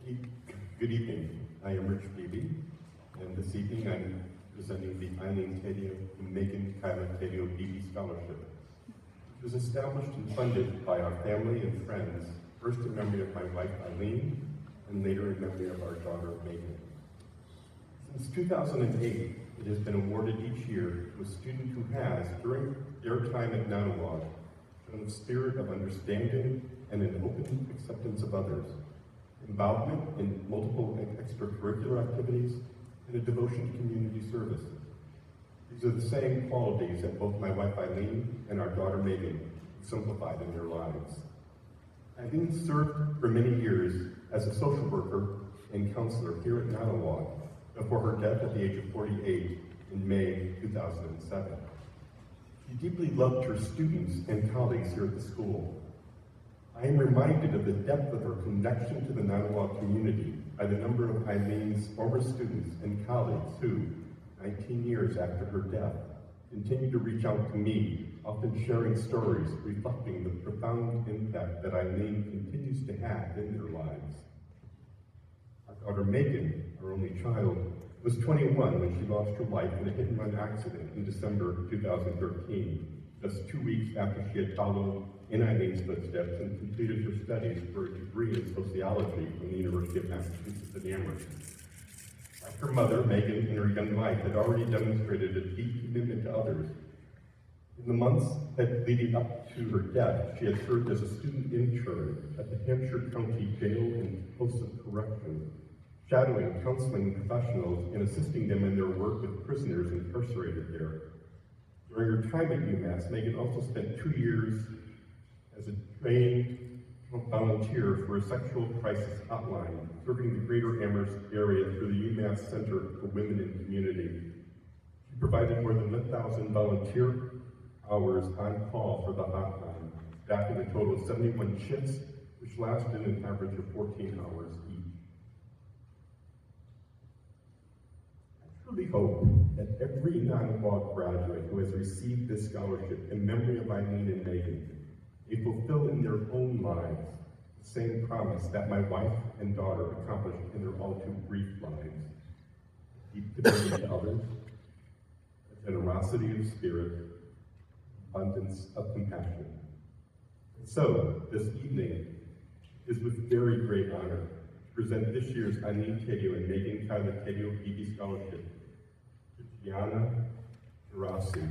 Good evening. I am Rich Beebe, and this evening I'm presenting the Eileen Taddeo and Megan Kyla Taddeo Beebe Scholarship. It was established and funded by our family and friends, first in memory of my wife Eileen, and later in memory of our daughter Megan. Since 2008, it has been awarded each year to a student who has, during their time at Nanawag, shown a spirit of understanding and an open acceptance of others, involvement in multiple extracurricular activities, and a devotion to community service. These are the same qualities that both my wife Eileen and our daughter Megan exemplified in their lives. Eileen served for many years as a social worker and counselor here at Nanawag before her death at the age of 48 in May 2007. She deeply loved her students and colleagues here at the school. I am reminded of the depth of her connection to the Nanawag community by the number of Eileen's former students and colleagues who, 19 years after her death, continue to reach out to me, often sharing stories reflecting the profound impact that Eileen continues to have in their lives. Our daughter Megan, our only child, was 21 when she lost her life in a hit-and-run accident in December 2013, just 2 weeks after she had followed in Eileen's footsteps and completed her studies for a degree in sociology from the University of Massachusetts at Amherst. Like her mother, Megan, in her young life, had already demonstrated a deep commitment to others. In the months leading up to her death, she had served as a student intern at the Hampshire County Jail and Post of Correction, shadowing counseling professionals and assisting them in their work with prisoners incarcerated there. During her time at UMass, Megan also spent 2 years as a trained volunteer for a sexual crisis hotline, serving the greater Amherst area through the UMass Center for Women in Community. She provided more than 1,000 volunteer hours on call for the hotline, stacking a total of 71 shifts, which lasted an average of 14 hours each. I truly hope that every Nanawag graduate who has received this scholarship in memory of Eileen and Megan may fulfill in their own lives the same promise that my wife and daughter accomplished in their all too brief lives: deep commitment to others, a generosity of spirit, abundance of compassion. And so, this evening is with very great honor to present this year's Eileen Taddeo and Megan Kyla Taddeo Beebe Scholarship to Gianna Gerasi.